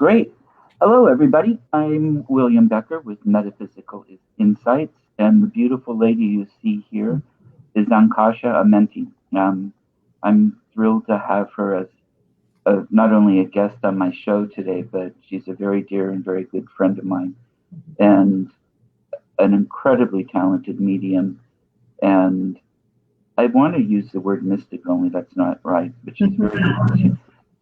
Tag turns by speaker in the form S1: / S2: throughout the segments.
S1: Great. Hello, everybody. I'm William Becker with Metaphysical Insights, and the beautiful lady you see here is Ankhasha Amenti. I'm thrilled to have her as not only a guest on my show today, but she's a very dear and very good friend of mine, and an incredibly talented medium. And I want to use the word mystic, only that's not right, but she's very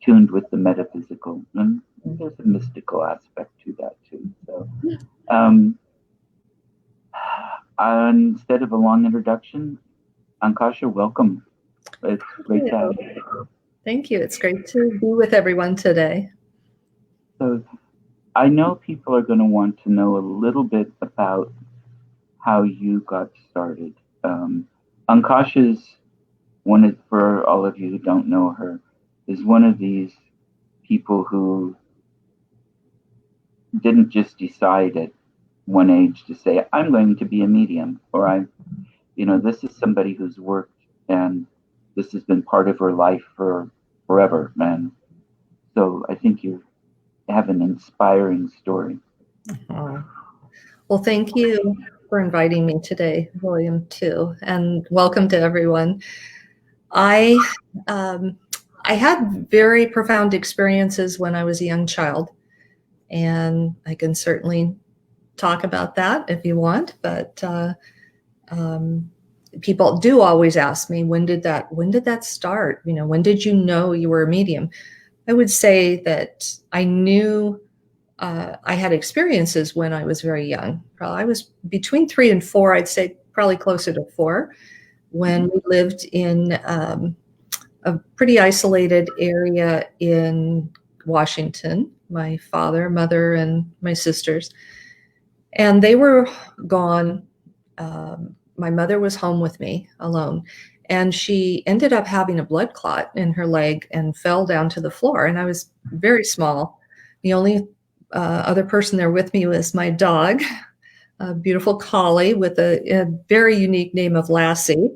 S1: tuned with the metaphysical. And there's a mystical aspect to that too. So, instead of a long introduction, Ankhasha, welcome. It's great to have you.
S2: Thank you. It's great to be with everyone today.
S1: So, I know people are going to want to know a little bit about how you got started. Ankhasha's for all of you who don't know her, is one of these people who didn't just decide at one age to say, I'm going to be a medium, or this is somebody who's worked and this has been part of her life for forever. And so I think you have an inspiring story.
S2: Oh. Well, thank you for inviting me today, William, too, and welcome to everyone. I had very profound experiences when I was a young child, and I can certainly talk about that if you want, but people do always ask me, when did that start? When did you know you were a medium? I would say that I knew I had experiences when I was very young. I was between 3 and 4, I'd say probably closer to 4, when we lived in a pretty isolated area in Washington, my father, mother, and my sisters. And they were gone. My mother was home with me alone. And she ended up having a blood clot in her leg and fell down to the floor. And I was very small. The only other person there with me was my dog, a beautiful collie with a very unique name of Lassie.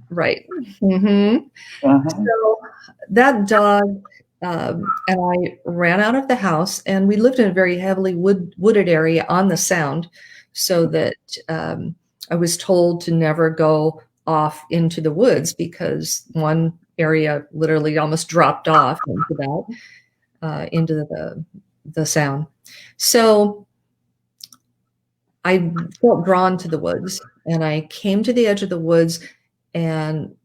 S2: Right. Mm-hmm. So that dog and I ran out of the house, and we lived in a very heavily wooded area on the Sound, so that I was told to never go off into the woods because one area literally almost dropped off into the Sound. So I felt drawn to the woods, and I came to the edge of the woods and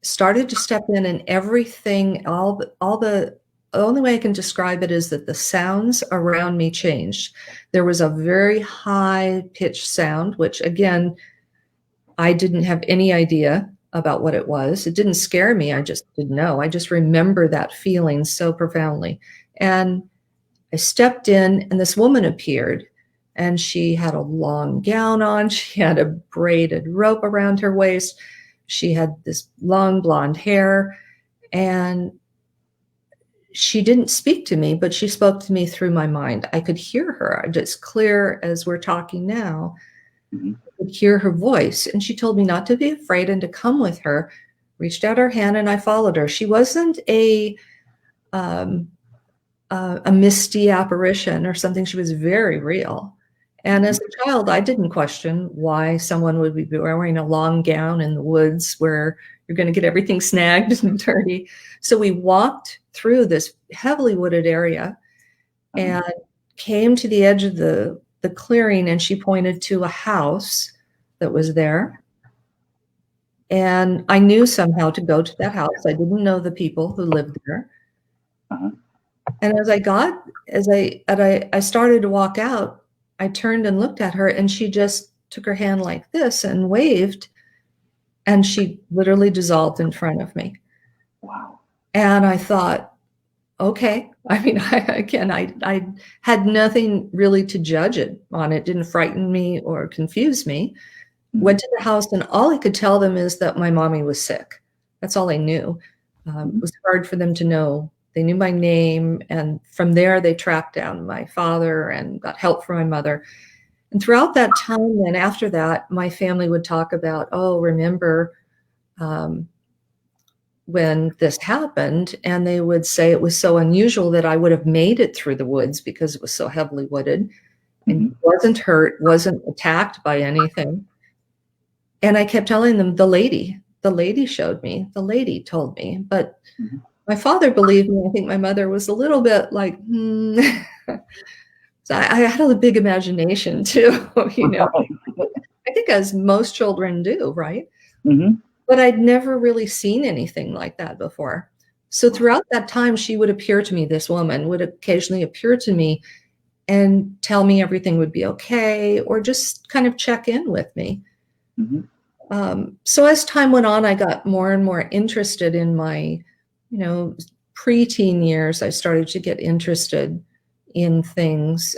S2: started to step in, and everything, the only way I can describe it is that the sounds around me changed. There was a very high pitched sound, which again, I didn't have any idea about what it was. It didn't scare me. I just didn't know. I just remember that feeling so profoundly. And I stepped in, and this woman appeared, and she had a long gown on. She had a braided rope around her waist. She had this long blonde hair, and she didn't speak to me, but she spoke to me through my mind. I could hear her, just clear as we're talking now. I could hear her voice, and she told me not to be afraid and to come with her. Reached out her hand, and I followed her. She wasn't a misty apparition or something. She was very real. And as a child, I didn't question why someone would be wearing a long gown in the woods where you're going to get everything snagged and dirty. So we walked through this heavily wooded area and came to the edge of the clearing, and she pointed to a house that was there. And I knew somehow to go to that house. I didn't know the people who lived there. And as I started to walk out, I turned and looked at her, and she just took her hand like this and waved, and she literally dissolved in front of me.
S1: Wow.
S2: And I thought, okay. I mean, I had nothing really to judge it on. It didn't frighten me or confuse me. Went to the house, and all I could tell them is that my mommy was sick. That's all I knew. It was hard for them to know. They knew my name, and from there they tracked down my father and got help from my mother. And throughout that time, and after that, my family would talk about, oh, remember when this happened, and they would say it was so unusual that I would have made it through the woods because it was so heavily wooded and wasn't hurt, wasn't attacked by anything. And I kept telling them, the lady showed me, the lady told me. But my father believed me. I think my mother was a little bit like, So I had a big imagination too, you know. I think as most children do, right? But I'd never really seen anything like that before. So throughout that time, she would appear to me, this woman would occasionally appear to me and tell me everything would be okay, or just kind of check in with me. So as time went on, I got more and more interested in my, you know, preteen years. I started to get interested in things,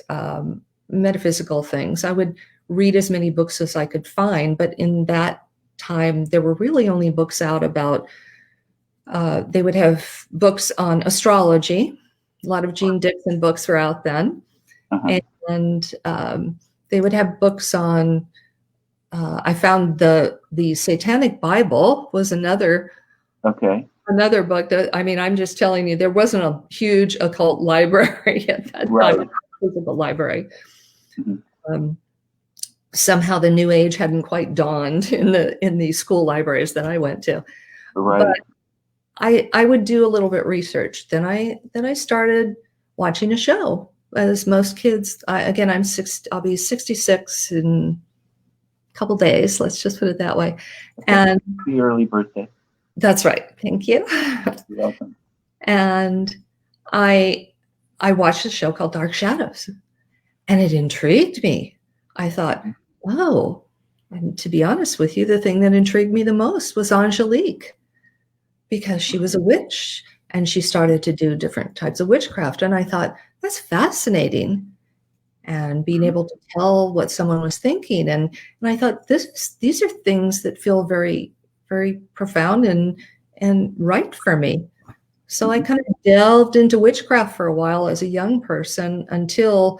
S2: metaphysical things. I would read as many books as I could find, but in that time, there were really only books out about, they would have books on astrology. A lot of Jean Dixon books were out then. And they would have books on, I found the Satanic Bible was another book that, I mean, I'm just telling you, there wasn't a huge occult library at that time, physical library. Somehow the New Age hadn't quite dawned in the school libraries that I went to. But I would do a little bit research. Then I started watching a show, as most kids. I'll be 66 in a couple days. Let's just put it that way. And
S1: happy early birthday.
S2: That's right. Thank you.
S1: You're welcome.
S2: And I watched a show called Dark Shadows, and it intrigued me. I thought, oh, and to be honest with you, the thing that intrigued me the most was Angelique, because she was a witch and she started to do different types of witchcraft. And I thought, that's fascinating. And being able to tell what someone was thinking. And I thought, these are things that feel very, very profound and right for me. So I kind of delved into witchcraft for a while as a young person, until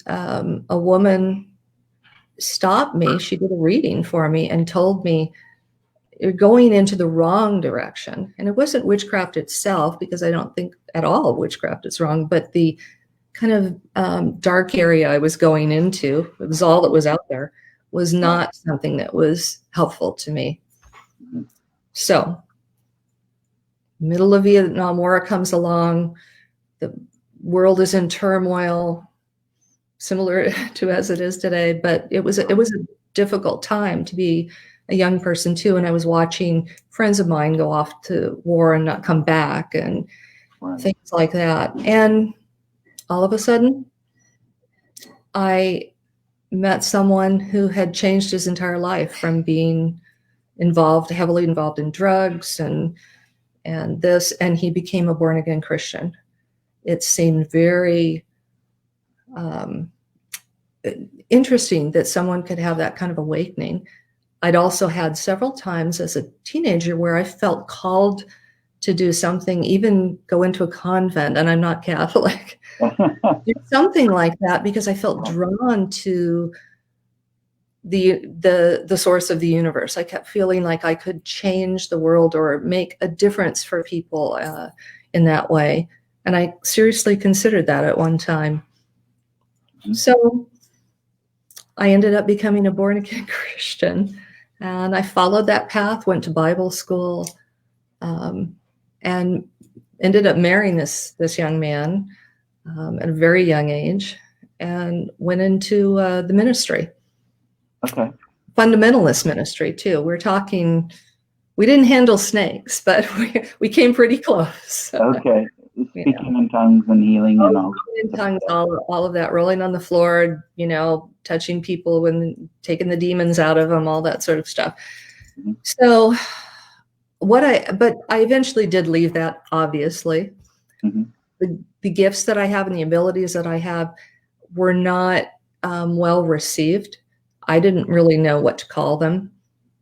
S2: a woman stopped me. She did a reading for me and told me, you're going into the wrong direction. And it wasn't witchcraft itself, because I don't think at all witchcraft is wrong, but the kind of dark area I was going into, it was all that was out there, was not something that was helpful to me. So middle of Vietnam War comes along. The world is in turmoil, similar to as it is today. But it was a difficult time to be a young person too. And I was watching friends of mine go off to war and not come back, and things like that. And all of a sudden, I met someone who had changed his entire life from being heavily involved in drugs and he became a born-again Christian. It seemed very interesting that someone could have that kind of awakening. I'd also had several times as a teenager where I felt called to do something, even go into a convent, and I'm not Catholic, do something like that, because I felt drawn to the source of the universe. I kept feeling like I could change the world or make a difference for people in that way. And I seriously considered that at one time. So I ended up becoming a born-again Christian, and I followed that path, went to Bible school, and ended up marrying this young man at a very young age, and went into the ministry.
S1: Okay.
S2: Fundamentalist ministry too. We're talking, we didn't handle snakes, but we came pretty close.
S1: Okay. Speaking in tongues and healing and all.
S2: In tongues, all of that, rolling on the floor, touching people, when taking the demons out of them, all that sort of stuff. So but I eventually did leave that, obviously. The gifts that I have and the abilities that I have were not well received. I didn't really know what to call them,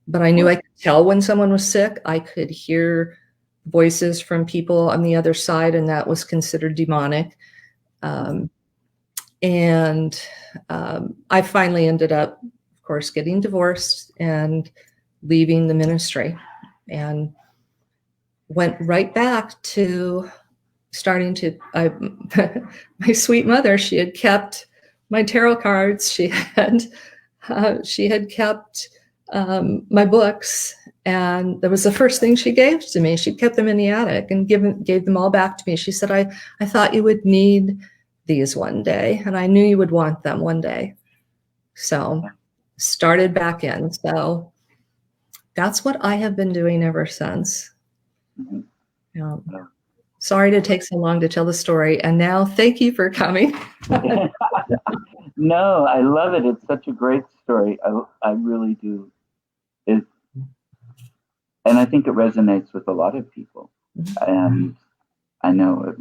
S2: but I knew I could tell when someone was sick. I could hear voices from people on the other side, and that was considered demonic. And I finally ended up, of course, getting divorced and leaving the ministry. And went right back to starting to, my sweet mother, she had kept my tarot cards. She had kept my books, and that was the first thing she gave to me. She kept them in the attic and gave them all back to me. She said, I thought you would need these one day, and I knew you would want them one day. So started back in. So that's what I have been doing ever since. Sorry to take so long to tell the story. And now thank you for coming.
S1: No, I love it. It's such a great story. I really do. And I think it resonates with a lot of people. And I know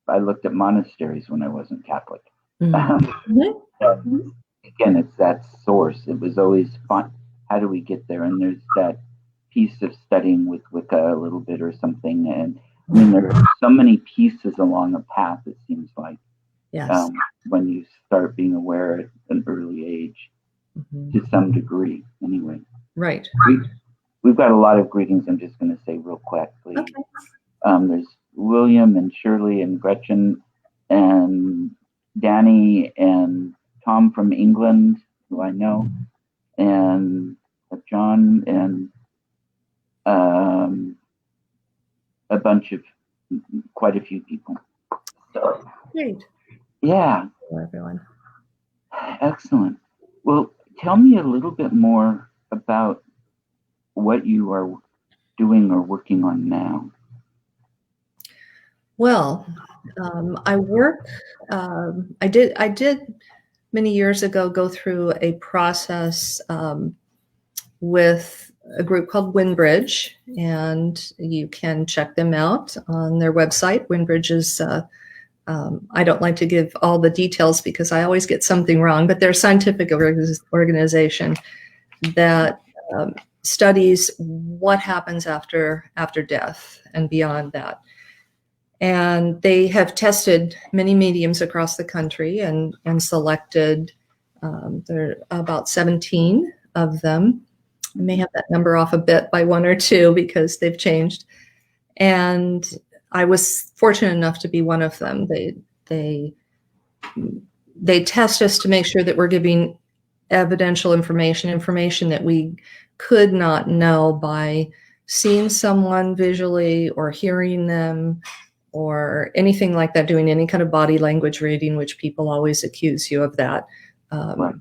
S1: I looked at monasteries when I wasn't Catholic. Again, it's that source. It was always fun. How do we get there? And there's that piece of studying with Wicca a little bit or something. And I mean, there are so many pieces along a path, it seems like.
S2: Yes.
S1: When you start being aware at an early age, to some degree, anyway.
S2: Right.
S1: We've got a lot of greetings. I'm just going to say real quickly.
S2: Okay.
S1: There's William and Shirley and Gretchen and Danny and Tom from England, who I know, and John and quite a few people. So,
S2: great.
S1: Yeah.
S2: Hello, everyone.
S1: Excellent. Well, tell me a little bit more about what you are doing or working on now.
S2: Well, I work. I did many years ago go through a process with a group called Windbridge, and you can check them out on their website. Windbridge is, I don't like to give all the details because I always get something wrong, but they're a scientific organization that studies what happens after death and beyond that. And they have tested many mediums across the country and selected, there are about 17 of them. I may have that number off a bit by one or two because they've changed. And I was fortunate enough to be one of them. They test us to make sure that we're giving evidential information that we could not know by seeing someone visually or hearing them or anything like that, doing any kind of body language reading, which people always accuse you of that.
S1: Right.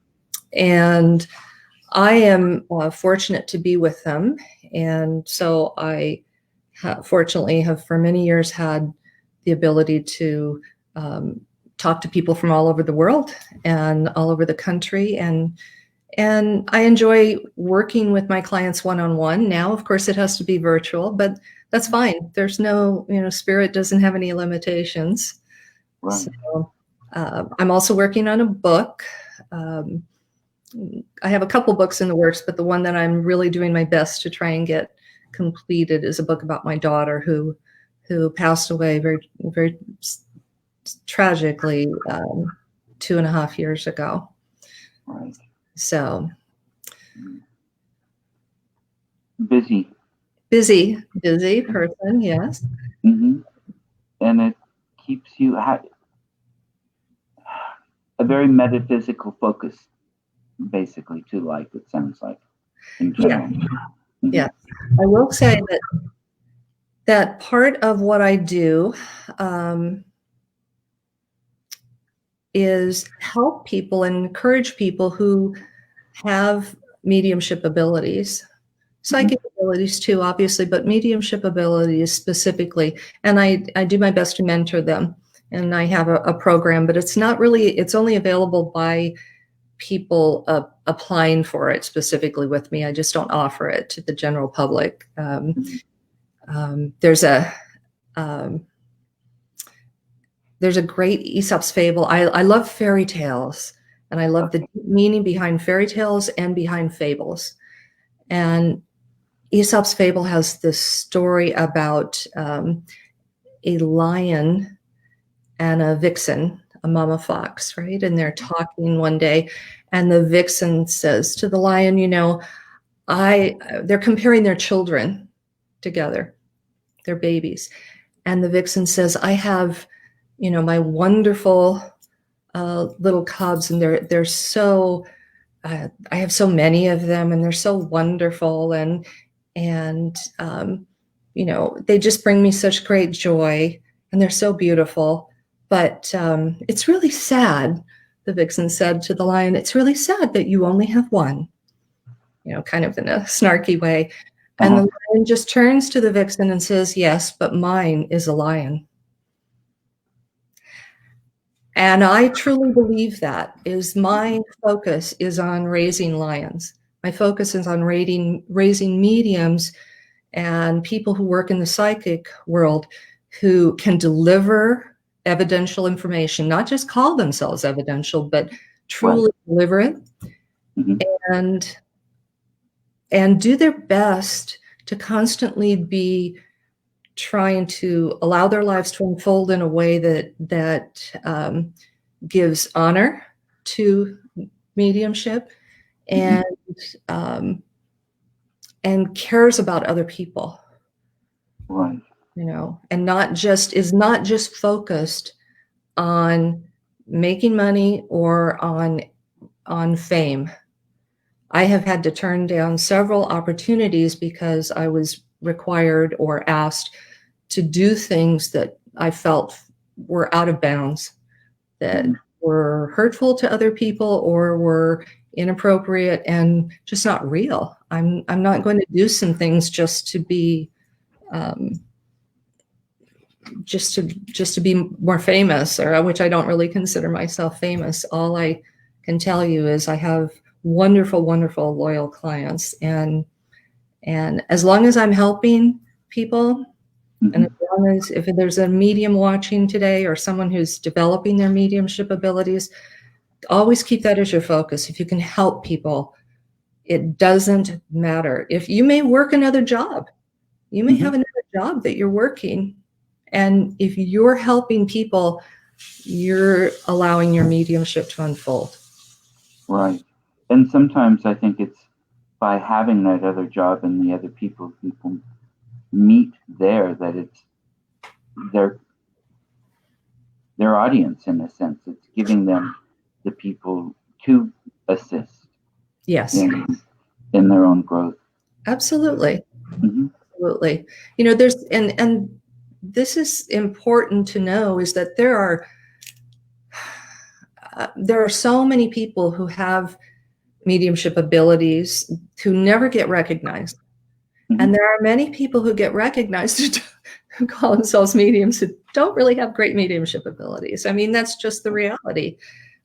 S2: And I am fortunate to be with them. And so I fortunately have for many years had the ability to talk to people from all over the world and all over the country. And I enjoy working with my clients one-on-one. Now, of course, it has to be virtual, but that's fine. There's no, spirit doesn't have any limitations.
S1: Right.
S2: So I'm also working on a book. I have a couple books in the works, but the one that I'm really doing my best to try and get completed is a book about my daughter who passed away very, very tragically 2.5 years ago.
S1: Right.
S2: So
S1: busy
S2: person, yes.
S1: Mm-hmm. And it keeps you a very metaphysical focus, basically, to life, it sounds like, in general.
S2: Yeah. Mm-hmm. Yeah. I will say that part of what I do is help people and encourage people who have mediumship abilities, psychic abilities too, obviously, but mediumship abilities specifically. And I do my best to mentor them. And I have a program, but it's only available by people applying for it specifically with me. I just don't offer it to the general public. There's a great Aesop's fable. I love fairy tales, and I love the meaning behind fairy tales and behind fables. And Aesop's fable has this story about a lion and a vixen, a mama fox, right? And they're talking one day, and the vixen says to the lion, they're comparing their children together. They're babies. And the vixen says, I have, my wonderful little cubs, and they're so, I have so many of them, and they're so wonderful, and they just bring me such great joy, and they're so beautiful. But it's really sad, the vixen said to the lion, it's really sad that you only have one, kind of in a snarky way. And the lion just turns to the vixen and says, yes, but mine is a lion. And I truly believe that is my focus is on raising lions. My focus is on raising mediums and people who work in the psychic world who can deliver evidential information, not just call themselves evidential, but truly deliver it, and do their best to constantly be trying to allow their lives to unfold in a way that gives honor to mediumship and cares about other people,
S1: right?
S2: And not just focused on making money or on fame. I have had to turn down several opportunities because I was required or asked to do things that I felt were out of bounds, that were hurtful to other people or were inappropriate and just not real. I'm not going to do some things just to be just to be more famous, or which I don't really consider myself famous. All I can tell you is I have wonderful, wonderful, loyal clients, and as long as I'm helping people, and as long as if there's a medium watching today or someone who's developing their mediumship abilities, always keep that as your focus. If you can help people, it doesn't matter. If you may work another job, you may have another job that you're working, and if you're helping people, you're allowing your mediumship to unfold. Right.
S1: And sometimes I think it's by having that other job and the other people meet there that it's their audience, in a sense. It's giving them the people to assist.
S2: Yes.
S1: In their own growth.
S2: Absolutely. Absolutely. There's and this is important to know, is that there are so many people who have mediumship abilities who never get recognized. And there are many people who get recognized who call themselves mediums who don't really have great mediumship abilities. I mean, that's just the reality.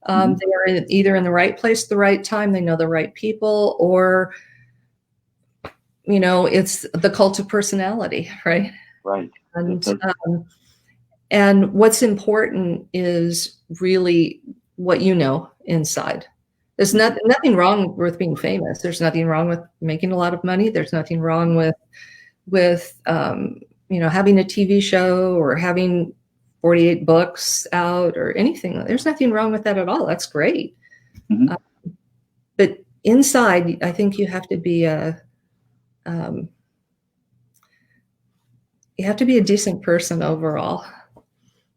S2: They are either in the right place at the right time, they know the right people, or it's the cult of personality, right?
S1: Right.
S2: And what's important is really what inside. There's nothing wrong with being famous. There's nothing wrong with making a lot of money. There's nothing wrong with having a TV show or having 48 books out or anything. There's nothing wrong with that at all. That's great. But inside, I think you have to be a decent person overall.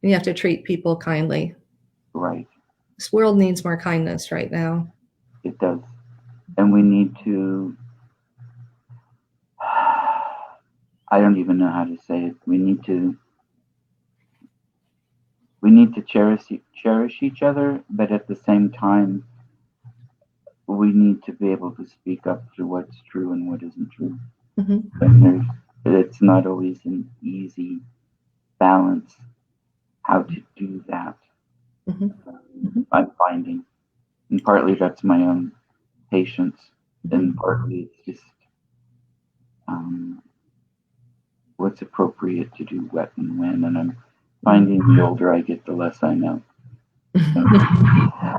S2: You have to treat people kindly.
S1: Right.
S2: This world needs more kindness right now.
S1: It does. And we need to, I don't even know how to say it. We need to cherish each other, but at the same time, we need to be able to speak up through what's true and what isn't true. And it's not always an easy balance how to do that. I'm finding, and partly that's my own patience, and partly it's just what's appropriate to do, what and when. And I'm finding the older I get, the less I know.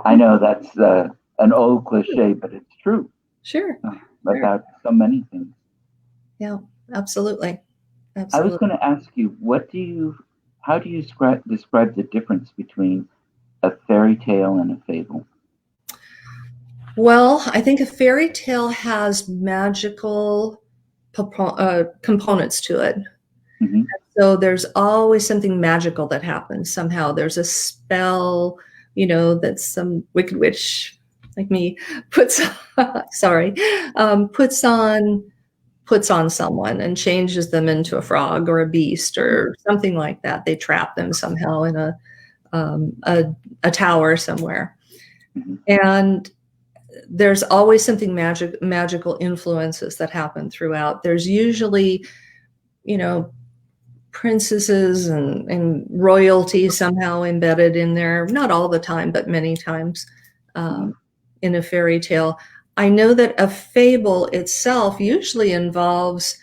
S1: I know that's an old cliche, but it's true.
S2: Sure.
S1: About so many things.
S2: Yeah, absolutely.
S1: I was going to ask you, how do you describe the difference between a fairy tale and a fable?
S2: Well, I think a fairy tale has magical components to it.
S1: Mm-hmm.
S2: So there's always something magical that happens somehow. There's a spell, that some wicked witch like me puts sorry, puts on someone and changes them into a frog or a beast or something like that. They trap them somehow in a tower somewhere.
S1: Mm-hmm.
S2: And there's always something magical influences that happen throughout. There's usually, princesses and royalty somehow embedded in there. Not all the time, but many times in a fairy tale. I know that a fable itself usually involves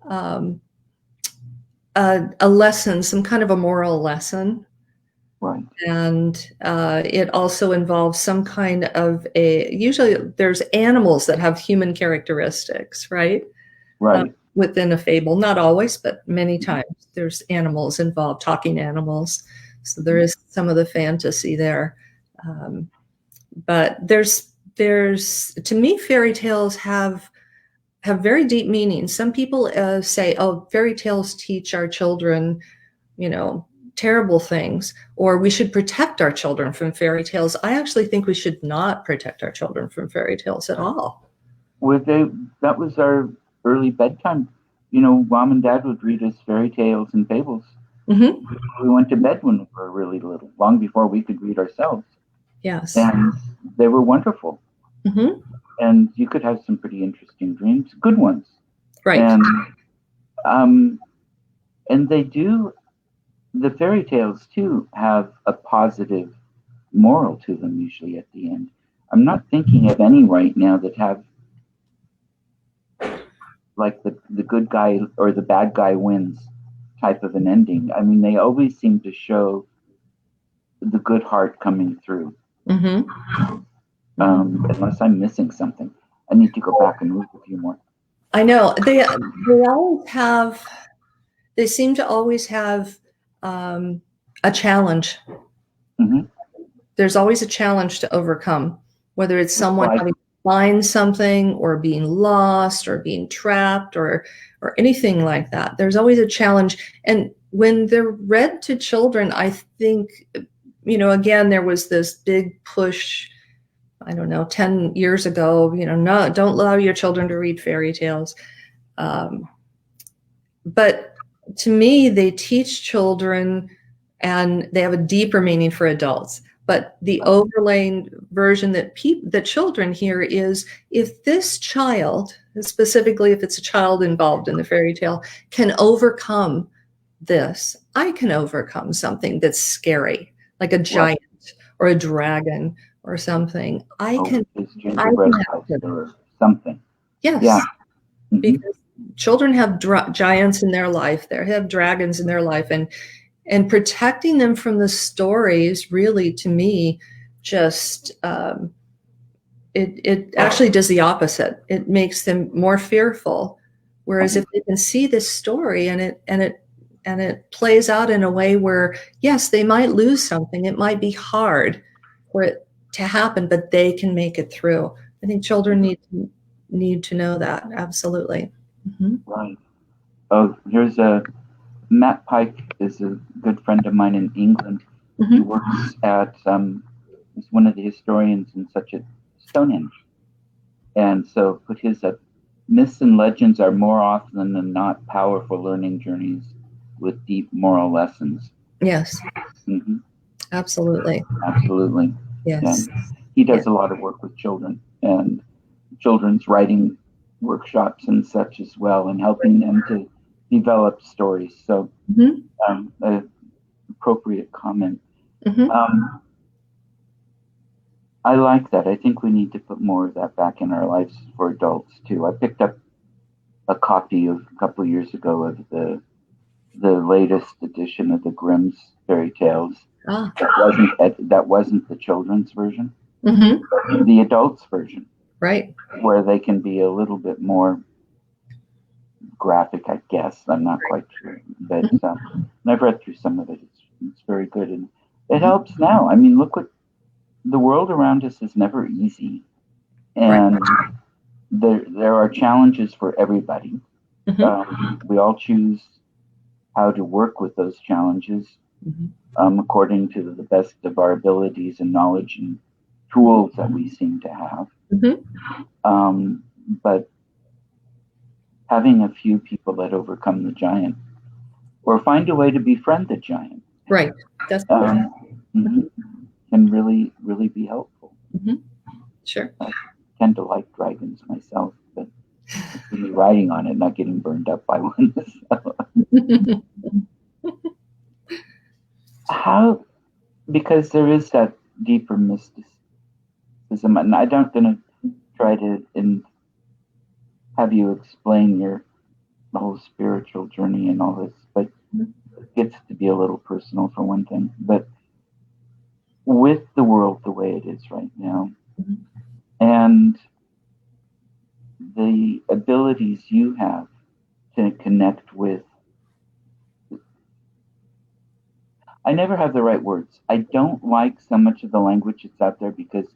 S2: a lesson, some kind of a moral lesson.
S1: Right.
S2: And it also involves some kind of usually there's animals that have human characteristics, right?
S1: Right.
S2: Within a fable, not always, but many times there's animals involved, talking animals. So there is some of the fantasy there. But there's to me, fairy tales have very deep meaning. Some people say, oh, fairy tales teach our children, terrible things, or we should protect our children from fairy tales. I actually think we should not protect our children from fairy tales at all.
S1: That was our early bedtime. Mom and Dad would read us fairy tales and fables.
S2: Mm-hmm.
S1: We went to bed when we were really little, long before we could read ourselves.
S2: Yes.
S1: And they were wonderful.
S2: Mm-hmm.
S1: And you could have some pretty interesting dreams, good ones.
S2: Right.
S1: And they do, the fairy tales too have a positive moral to them usually at the end. I'm not thinking of any right now that have like the good guy or the bad guy wins type of an ending. I mean, they always seem to show the good heart coming through.
S2: Mm-hmm.
S1: Unless I'm missing something. I need to go back and read a few more.
S2: I know. They always have, they seem to always have a challenge.
S1: Mm-hmm.
S2: There's always a challenge to overcome, whether it's someone having to find something or being lost or being trapped or anything like that. There's always a challenge. And when they're read to children, I think, again, there was this big push, I don't know, 10 years ago, no, don't allow your children to read fairy tales. But to me, they teach children and they have a deeper meaning for adults. But the overlaying version that children hear is, if this child, specifically if it's a child involved in the fairy tale, can overcome this, I can overcome something that's scary, like a giant or a dragon or something. I can
S1: or something.
S2: Yes.
S1: Yeah. Mm-hmm.
S2: Because children have giants in their life. They have dragons in their life, and protecting them from the stories, really, to me, just it actually does the opposite. It makes them more fearful. Whereas if they can see this story and it plays out in a way where, yes, they might lose something. It might be hard for it to happen, but they can make it through. I think children need to know that. Absolutely. Mm-hmm.
S1: Right. Oh, here's Matt Pike is a good friend of mine in England. Mm-hmm. He works at he's one of the historians in such a Stonehenge, and so put his myths and legends are more often than not powerful learning journeys with deep moral lessons.
S2: Yes.
S1: Mm-hmm.
S2: Absolutely.
S1: Absolutely.
S2: Yes.
S1: And he does a lot of work with children and children's writing workshops and such as well, and helping them to develop stories. So, appropriate comment.
S2: Mm-hmm.
S1: I like that. I think we need to put more of that back in our lives for adults too. I picked up a copy a couple of years ago of the latest edition of the Grimm's fairy tales.
S2: Ah.
S1: That wasn't the children's version.
S2: Mm-hmm.
S1: But the adults version.
S2: Right.
S1: Where they can be a little bit more graphic, I guess. I'm not quite sure, but I've read through some of it. It's very good, and it helps now. I mean, look what the world around us is never easy, and there are challenges for everybody. Mm-hmm. We all choose how to work with those challenges according to the best of our abilities and knowledge and tools that we seem to have. Um, but having a few people that overcome the giant or find a way to befriend the giant,
S2: right? That's
S1: can really, really be helpful.
S2: Sure.
S1: I tend to like dragons myself, but me riding on it, not getting burned up by one. So. How, because there is that deeper mysticism, and I don't gonna try to have you explain your whole spiritual journey and all this, but it gets to be a little personal for one thing. But with the world the way it is right now, and the abilities you have to connect with, I never have the right words. I don't like so much of the language that's out there because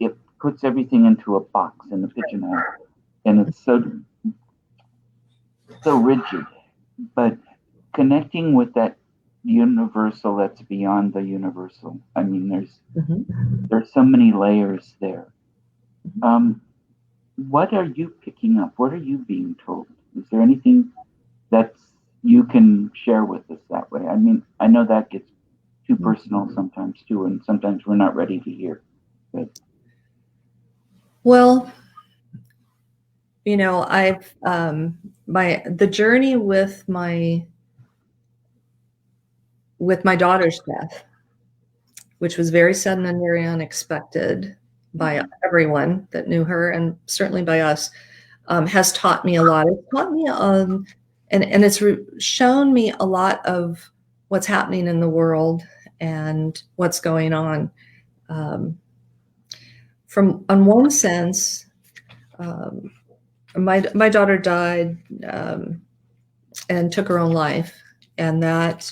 S1: it puts everything into a box and a pigeonhole, and it's so rigid. But connecting with that universal that's beyond the universal. I mean, there's so many layers there. What are you picking up? What are you being told? Is there anything that's you can share with us that way? I mean, I know that gets too personal sometimes too, and sometimes we're not ready to hear. But
S2: well, you know, I've the journey with my daughter's death, which was very sudden and very unexpected by everyone that knew her, and certainly by us, has taught me a lot. It's taught me, and it's shown me a lot of what's happening in the world and what's going on. From on one sense, my daughter died and took her own life, and that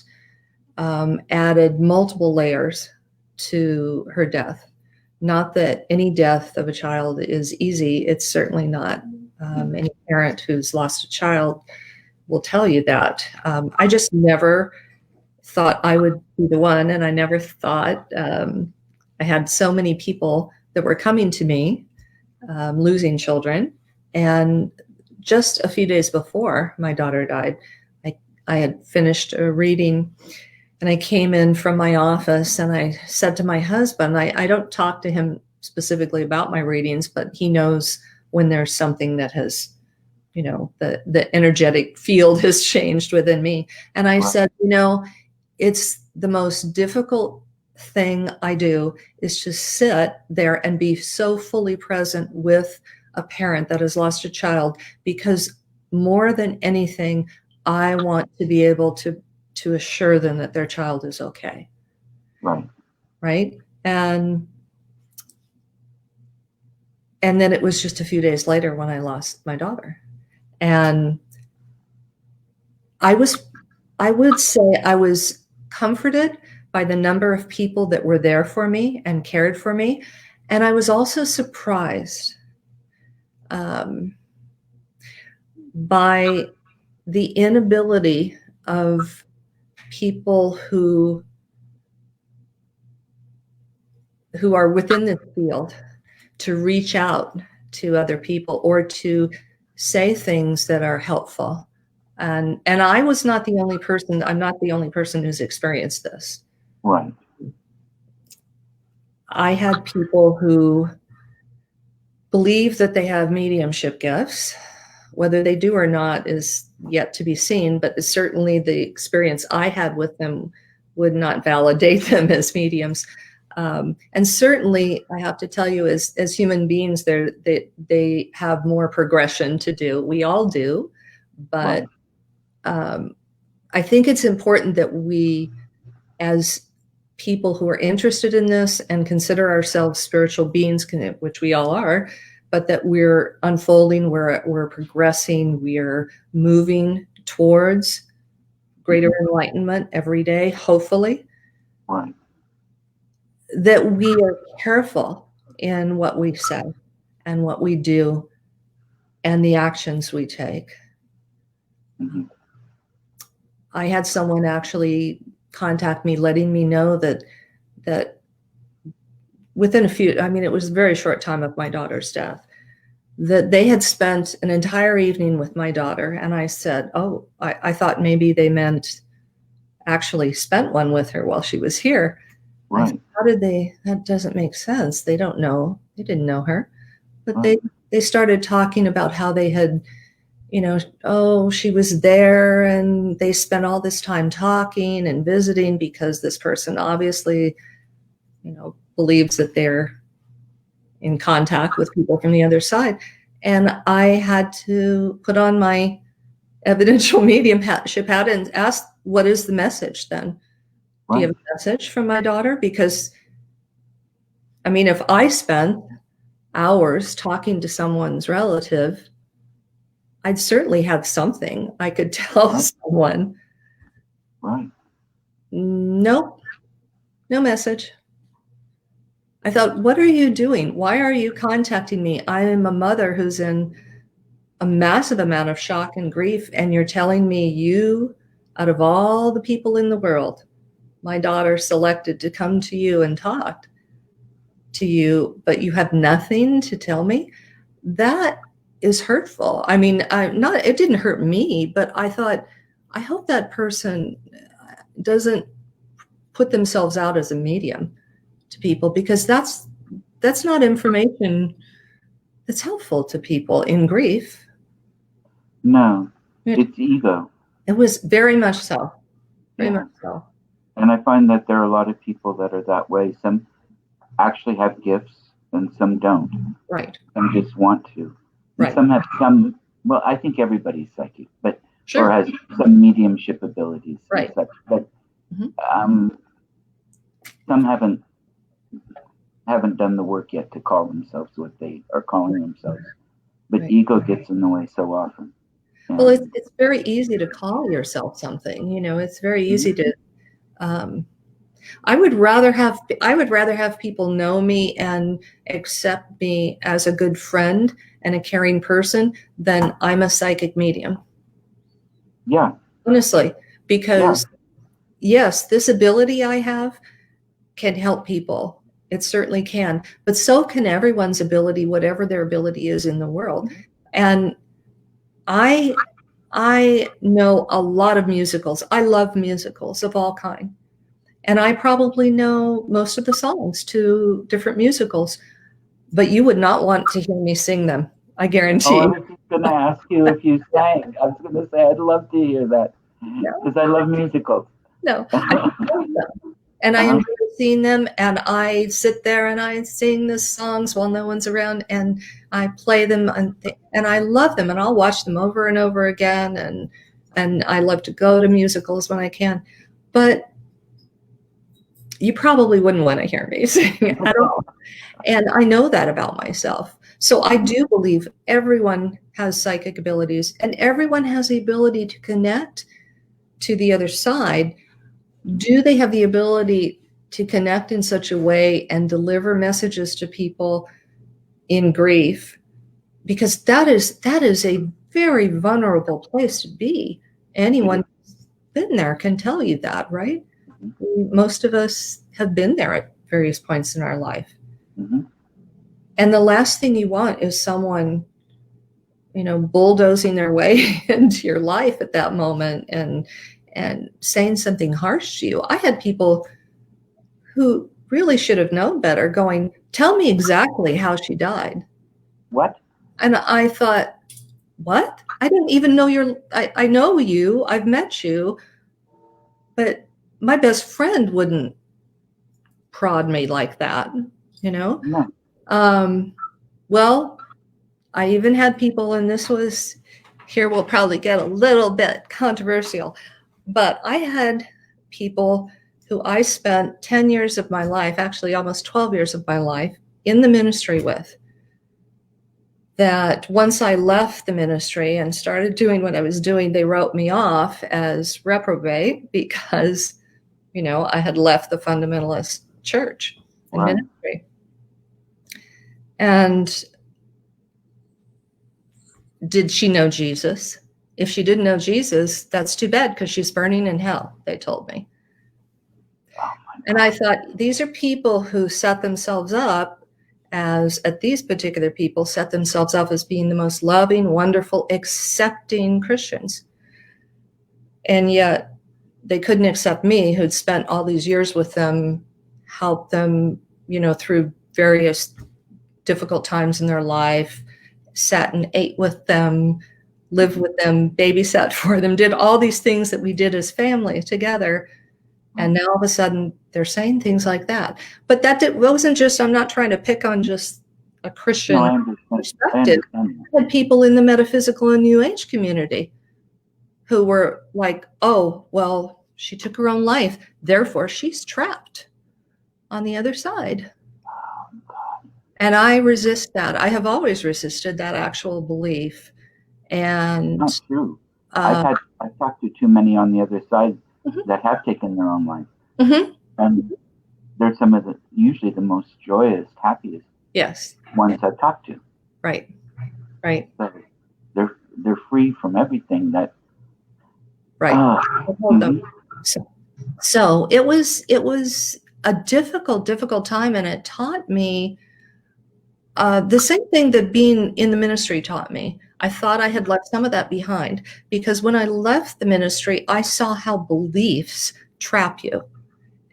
S2: added multiple layers to her death. Not that any death of a child is easy. It's certainly not. Any parent who's lost a child will tell you that. I just never thought I would be the one, and I never thought I had so many people that were coming to me losing children. And just a few days before my daughter died, I had finished a reading, and I came in from my office, and I said to my husband, I don't talk to him specifically about my readings, but he knows when there's something that has, you know, the energetic field has changed within me. And I said, you know, it's the most difficult thing I do is to sit there and be so fully present with a parent that has lost a child, because more than anything, I want to be able to assure them that their child is okay. Right. And then it was just a few days later when I lost my daughter. And I would say I was comforted by the number of people that were there for me and cared for me. And I was also surprised by the inability of people who are within this field to reach out to other people or to say things that are helpful. And I was not the only person. I'm not the only person who's experienced this.
S1: Right.
S2: I had people who believe that they have mediumship gifts. Whether they do or not is yet to be seen, but certainly the experience I had with them would not validate them as mediums. And certainly, I have to tell you, as human beings, they have more progression to do. We all do, but I think it's important that we, as people who are interested in this and consider ourselves spiritual beings, which we all are, but that we're unfolding, we're progressing, we're moving towards greater enlightenment every day, hopefully.
S1: Right.
S2: That we are careful in what we say and what we do and the actions we take. I had someone actually contact me, letting me know that within it was a very short time of my daughter's death, that they had spent an entire evening with my daughter. And I said, oh, I thought maybe they meant actually spent one with her while she was here.
S1: Right.
S2: I said, how did they? That doesn't make sense. They don't know. They didn't know her. But
S1: Right.
S2: they started talking about how they had, oh, she was there and they spent all this time talking and visiting because this person obviously, believes that they're in contact with people from the other side. And I had to put on my evidential mediumship hat and ask, what is the message then? Do you have a message from my daughter? Because, if I spent hours talking to someone's relative, I'd certainly have something I could tell someone.
S1: Right.
S2: Nope, no message. I thought, what are you doing? Why are you contacting me? I am a mother who's in a massive amount of shock and grief, and you're telling me you, out of all the people in the world, my daughter selected to come to you and talk to you, but you have nothing to tell me? That is hurtful. It didn't hurt me, but I thought, I hope that person doesn't put themselves out as a medium to people, because that's not information that's helpful to people in grief.
S1: No, it's ego.
S2: It was very much so. Very much so.
S1: And I find that there are a lot of people that are that way. Some actually have gifts and some don't.
S2: Right.
S1: Some just want to. And some have well, I think everybody's psychic, but or has some mediumship abilities.
S2: Right.
S1: And such. But some haven't done the work yet to call themselves what they are calling themselves. But ego gets in the way so often.
S2: Well, it's very easy to call yourself something. It's very easy to. I would rather have people know me and accept me as a good friend and a caring person than I'm a psychic medium.
S1: Yeah.
S2: Honestly, because yes, this ability I have can help people. It certainly can, but so can everyone's ability, whatever their ability is in the world. And I know a lot of musicals. I love musicals of all kinds. And I probably know most of the songs to different musicals, but you would not want to hear me sing them. I guarantee.
S1: I was just going to ask you if you sang. I was going to say I'd love to hear that because I love musicals.
S2: No, I love them. And I enjoy seeing them, and I sit there and I sing the songs while no one's around, and I play them, and I love them, and I'll watch them over and over again, and I love to go to musicals when I can. But you probably wouldn't want to hear me sing at all. And I know that about myself. So I do believe everyone has psychic abilities, and everyone has the ability to connect to the other side. Do they have the ability to connect in such a way and deliver messages to people in grief? Because that is a very vulnerable place to be. Anyone who's been there can tell you that, right? Most of us have been there at various points in our life. And the last thing you want is someone, bulldozing their way into your life at that moment and saying something harsh to you. I had people who really should have known better going, tell me exactly how she died.
S1: What?
S2: And I thought, what? I didn't even know I know you, I've met you, but my best friend wouldn't prod me like that,
S1: No.
S2: Well, I even had people, and here we'll probably get a little bit controversial, but I had people who I spent 10 years of my life, actually almost 12 years of my life, in the ministry with, that once I left the ministry and started doing what I was doing, they wrote me off as reprobate because, I had left the fundamentalist church and ministry. And did she know Jesus? if she didn't know Jesus, that's too bad because she's burning in hell, they told me.
S1: Oh,
S2: and I thought, these are people who set themselves up these particular people set themselves up as being the most loving, wonderful, accepting Christians. And yet they couldn't accept me, who'd spent all these years with them, helped them, through various difficult times in their life, sat and ate with them, lived with them, babysat for them, did all these things that we did as family together. And now all of a sudden they're saying things like that. But wasn't just, I'm not trying to pick on just a Christian perspective. I had people in the metaphysical and New Age community who were like, oh, well, she took her own life, therefore she's trapped on the other side. And I resist that. I have always resisted that actual belief. And
S1: not true. I've talked to too many on the other side that have taken their own life. And they're some of usually the most joyous, happiest ones I've talked to.
S2: Right.
S1: So they're free from everything that.
S2: Right. So it was a difficult time, and it taught me the same thing that being in the ministry taught me. I thought I had left some of that behind, because when I left the ministry, I saw how beliefs trap you.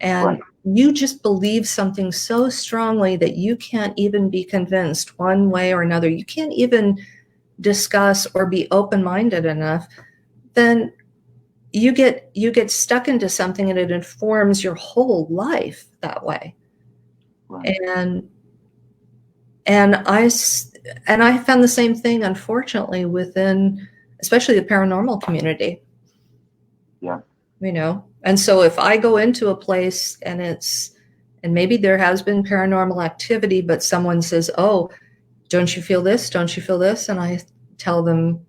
S2: And you just believe something so strongly that you can't even be convinced one way or another. You can't even discuss or be open-minded enough. Then you get stuck into something, and it informs your whole life that way. And I found the same thing, unfortunately, within especially the paranormal community. And so if I go into a place and maybe there has been paranormal activity, but someone says, oh, don't you feel this? Don't you feel this? And I tell them,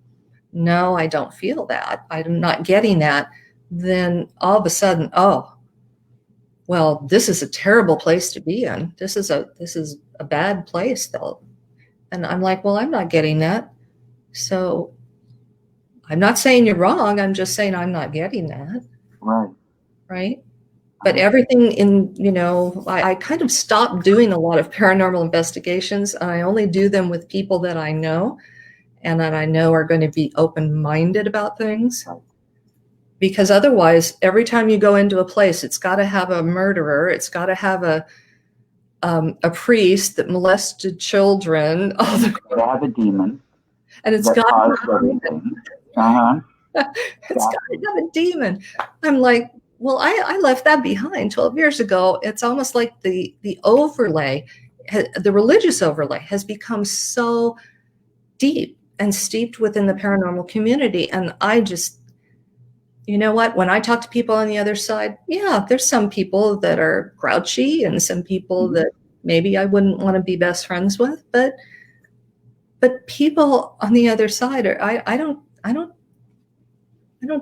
S2: no, I don't feel that. I'm not getting that. Then all of a sudden, oh, well, this is a terrible place to be in. This is a bad place, though. And I'm like, well, I'm not getting that. So I'm not saying you're wrong. I'm just saying I'm not getting that. Right. But everything I kind of stopped doing a lot of paranormal investigations, and I only do them with people that I know and that I know are going to be open-minded about things. Because otherwise, every time you go into a place, it's got to have a murderer. It's got to have a priest that molested children.
S1: It's got to have a demon.
S2: And it's got to have everything. It's got to have a demon. I'm like, well, I left that behind 12 years ago. It's almost like the overlay, the religious overlay has become so deep and steeped within the paranormal community. And I just, you know what, when I talk to people on the other side, there's some people that are grouchy and some people that maybe I wouldn't want to be best friends with, but people on the other side I don't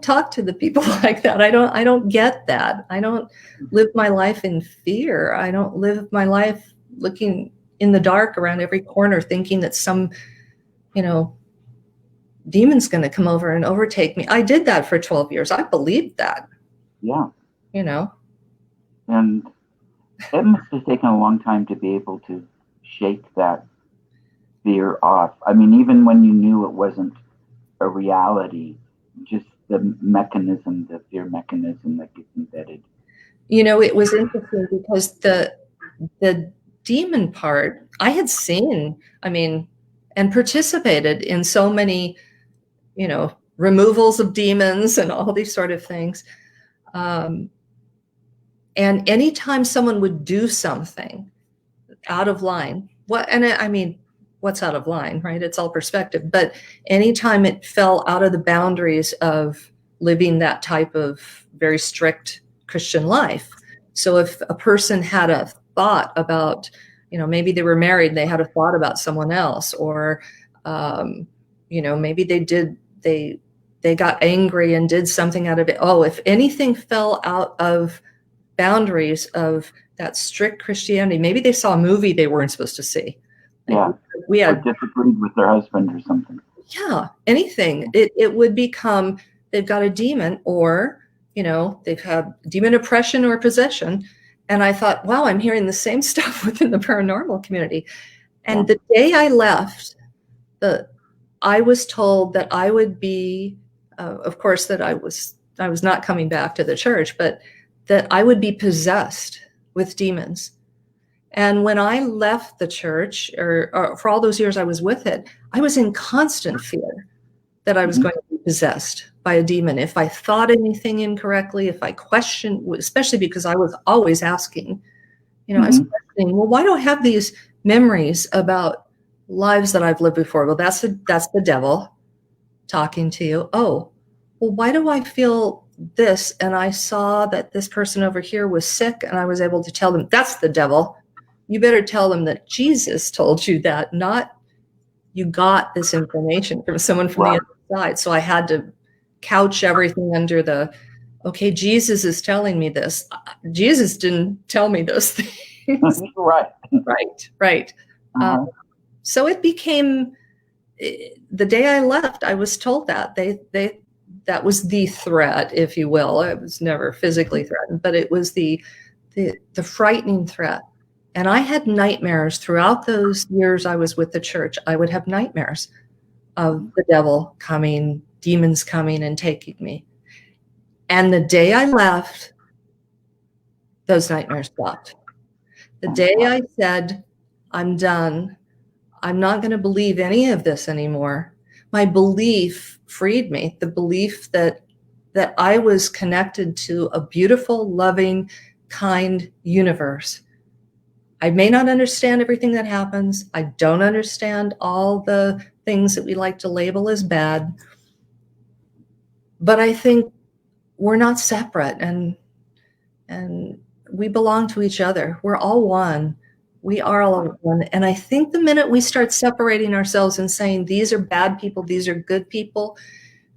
S2: talk to the people like that. I don't get that. I don't live my life in fear. I don't live my life looking in the dark around every corner thinking that some, demon's going to come over and overtake me. I did that for 12 years. I believed that.
S1: Yeah. And it must have taken a long time to be able to shake that fear off. I mean, even when you knew it wasn't a reality, just the fear mechanism that gets embedded.
S2: It was interesting because the demon part, I had seen, and participated in so many, removals of demons and all these sort of things. And anytime someone would do something out of line, what's out of line, right? It's all perspective. But anytime it fell out of the boundaries of living that type of very strict Christian life. So if a person had a thought about, maybe they were married, they had a thought about someone else, or, maybe they got angry and did something out of it. Oh, if anything fell out of boundaries of that strict Christianity, maybe they saw a movie they weren't supposed to see.
S1: Yeah. We had disagreed with their husband or something.
S2: Yeah, anything. It would become, they've got a demon, or, they've had demon oppression or possession. And I thought, wow, I'm hearing the same stuff within the paranormal community. And the day I left, I was told that I would be, of course, that I was not coming back to the church, but that I would be possessed with demons. And when I left the church, or for all those years I was with it, I was in constant fear that I was going to be possessed by a demon. If I thought anything incorrectly, if I questioned, especially because I was always asking, I was questioning, well, why do I have these memories about lives that I've lived before? Well, that's the devil talking to you. Oh, well, why do I feel this? And I saw that this person over here was sick, and I was able to tell them, that's the devil. You better tell them that Jesus told you that, not you got this information from someone from the other side. So I had to couch everything under okay, Jesus is telling me this. Jesus didn't tell me those things. Right. So it became, the day I left, I was told that that was the threat, if you will. I was never physically threatened, but it was the frightening threat. And I had nightmares throughout those years I was with the church. I would have nightmares of the devil coming, demons coming and taking me. And the day I left, those nightmares stopped. The day I said, I'm done, I'm not going to believe any of this anymore, my belief freed me. The belief that I was connected to a beautiful, loving, kind universe. I may not understand everything that happens. I don't understand all the things that we like to label as bad. But I think we're not separate, and we belong to each other. We're all one. We are all one. And I think the minute we start separating ourselves and saying, these are bad people, these are good people,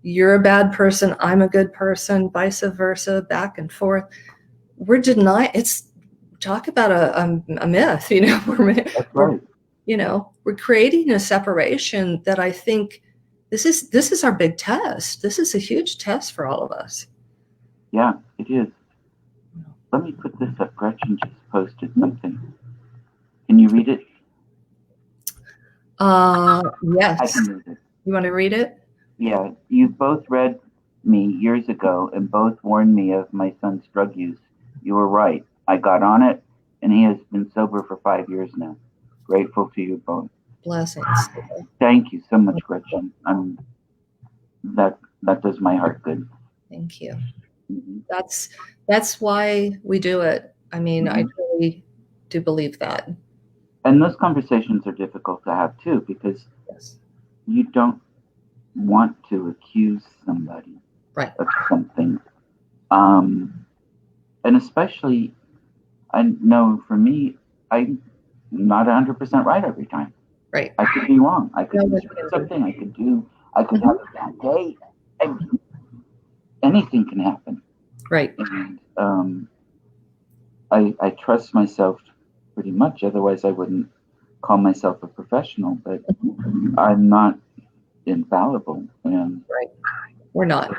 S2: you're a bad person, I'm a good person, vice versa, back and forth, we're denying. Talk about a myth,
S1: That's right.
S2: We're creating a separation that I think this is our big test. This is a huge test for all of us.
S1: Yeah, it is. Let me put this up. Gretchen just posted something. Can you read it?
S2: Yes.
S1: I can read it.
S2: You want to read it?
S1: Yeah, you both read me years ago and both warned me of my son's drug use. You were right. I got on it, and he has been sober for 5 years now. Grateful to you both.
S2: Blessings.
S1: Thank you so much, Gretchen. That does my heart good.
S2: Thank you. That's why we do it. I mean, I really do believe that.
S1: And those conversations are difficult to have too, because you don't want to accuse somebody of something. And especially, I know for me, I'm not 100% right every time.
S2: Right.
S1: I could be wrong. I could do something. I could have a bad day. Anything can happen.
S2: Right.
S1: And I trust myself pretty much. Otherwise, I wouldn't call myself a professional. But I'm not infallible.
S2: Right. We're not.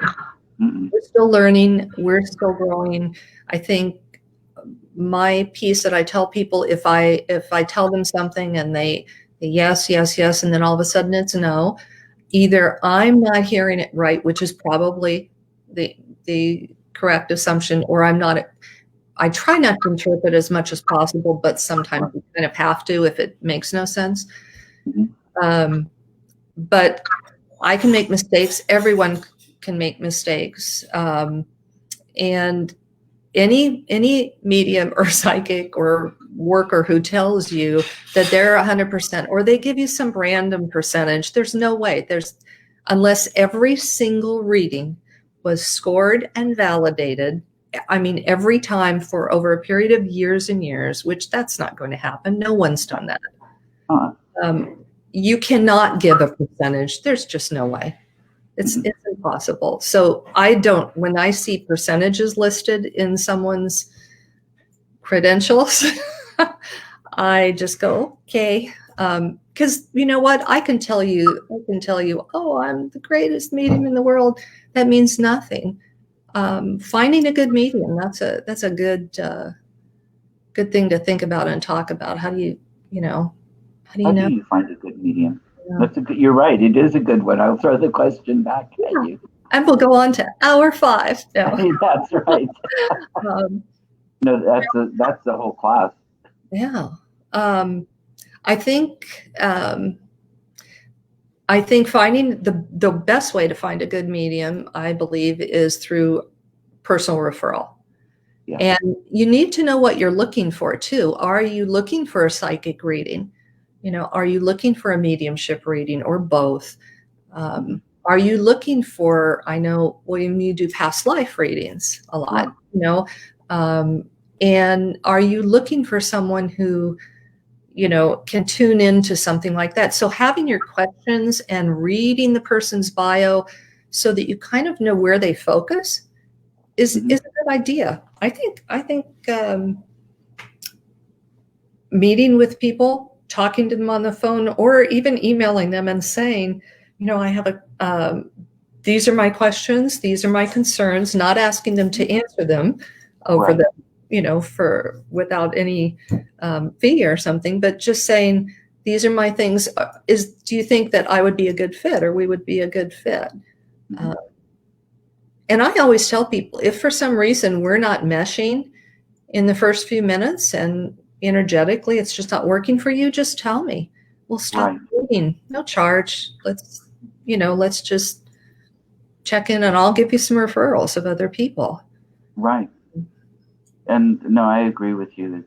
S2: We're still learning. We're still growing. I think my piece that I tell people, if I tell them something and they yes, and then all of a sudden it's no, either I'm not hearing it right, which is probably the correct assumption, or I'm not. I try not to interpret as much as possible, but sometimes you kind of have to if it makes no sense. But I can make mistakes. Everyone can make mistakes. And any medium or psychic or worker who tells you that they're 100%, or they give you some random percentage, there's no way. Unless every single reading was scored and validated, I mean, every time for over a period of years and years, which that's not going to happen. No one's done that. You cannot give a percentage. There's just no way. It's impossible. So when I see percentages listed in someone's credentials, I just go, okay, Because you know what, I can tell you, oh, I'm the greatest medium in the world. That means nothing. Finding a good medium, that's a good thing to think about and talk about. How do you know?
S1: How do you find a good medium?
S2: Yeah.
S1: You're right. It is a good one. I'll throw the question back at you.
S2: And we'll go on to hour 5. No.
S1: That's right. No, that's the whole class.
S2: Yeah. I think finding the best way to find a good medium, I believe, is through personal referral. Yeah. And you need to know what you're looking for too. Are you looking for a psychic reading? Are you looking for a mediumship reading, or both? Are you looking for, I know, William, you do past life readings a lot, and are you looking for someone who, can tune into something like that? So having your questions and reading the person's bio so that you kind of know where they focus is a good idea. I think meeting with people, talking to them on the phone, or even emailing them and saying, I have these are my questions, these are my concerns, not asking them to answer them over the, for without any fee or something, but just saying, these are my things. Do you think that I would be a good fit, or we would be a good fit? And I always tell people, if for some reason we're not meshing in the first few minutes and energetically it's just not working for you, just tell me. We'll stop reading. No charge. Let's just check in, and I'll give you some referrals of other people.
S1: Right. And no, I agree with you.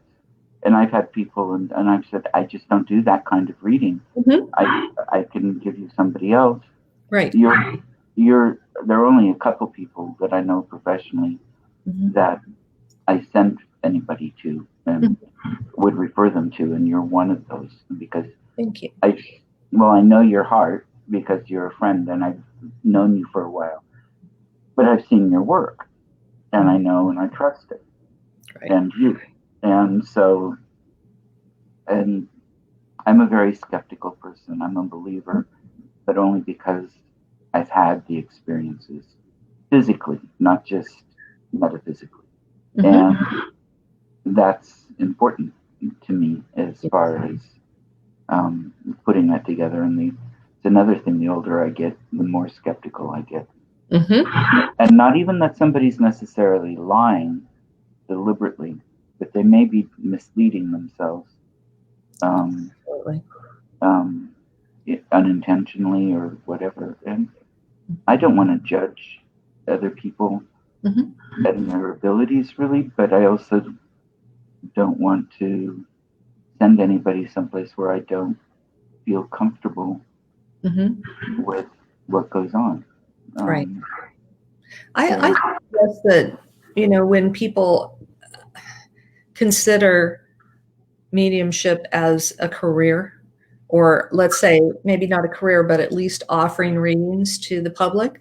S1: And I've had people, and I've said, I just don't do that kind of reading. I can give you somebody else.
S2: Right.
S1: There are only a couple people that I know professionally that I send anybody to and would refer them to, and you're one of those, because
S2: thank you.
S1: I know your heart because you're a friend and I've known you for a while, but I've seen your work and I know and I trust it. Right. And you. And so, and I'm a very skeptical person. I'm a believer, but only because I've had the experiences physically, not just metaphysically. And that's important to me as far as putting that together. And it's another thing, the older I get, the more skeptical I get. And not even that somebody's necessarily lying deliberately, but they may be misleading themselves unintentionally or whatever. And I don't want to judge other people and their abilities, really, but I also don't want to send anybody someplace where I don't feel comfortable with what goes on.
S2: Right. I guess that, when people consider mediumship as a career, or let's say maybe not a career, but at least offering readings to the public,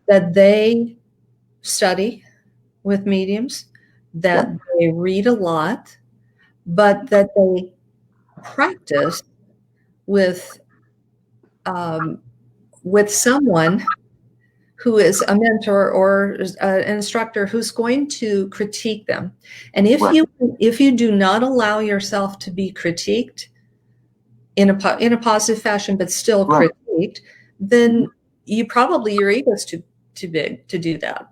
S2: that they study with mediums, that they read a lot, but that they practice with someone who is a mentor or an instructor who's going to critique them. And if you do not allow yourself to be critiqued in a positive fashion, but still critiqued, then your ego's too big to do that.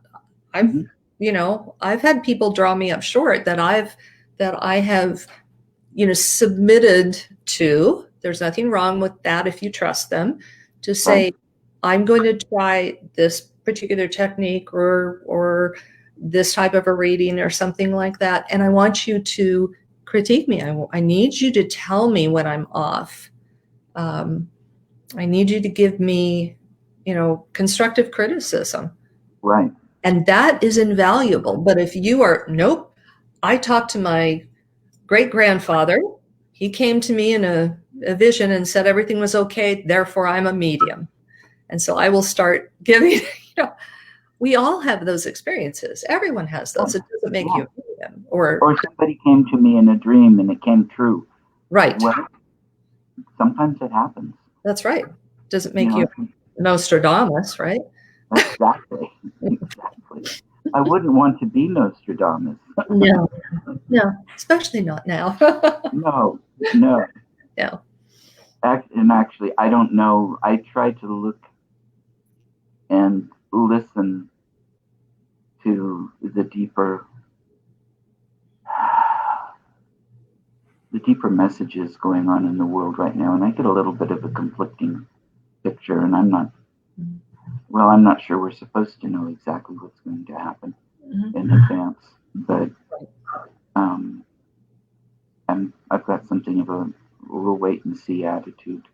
S2: I've had people draw me up short that I have submitted to. There's nothing wrong with that if you trust them, to say, I'm going to try this particular technique or this type of a reading or something like that, and I want you to critique me. I need you to tell me when I'm off. I need you to give me, constructive criticism.
S1: Right.
S2: And that is invaluable. But if you are, nope, I talked to my great-grandfather. He came to me in a vision and said everything was okay, therefore I'm a medium. And so I will start giving, we all have those experiences. Everyone has those. It doesn't make you a medium. Or
S1: somebody came to me in a dream and it came true.
S2: Right.
S1: Well, sometimes it happens.
S2: That's right. Doesn't make you Nostradamus, right?
S1: Exactly. Exactly. I wouldn't want to be Nostradamus.
S2: No, especially not now.
S1: No.
S2: No.
S1: And actually, I don't know. I try to look and listen to the deeper messages going on in the world right now, and I get a little bit of a conflicting picture, and I'm not sure we're supposed to know exactly what's going to happen in advance, but I've got something of a we'll wait and see attitude.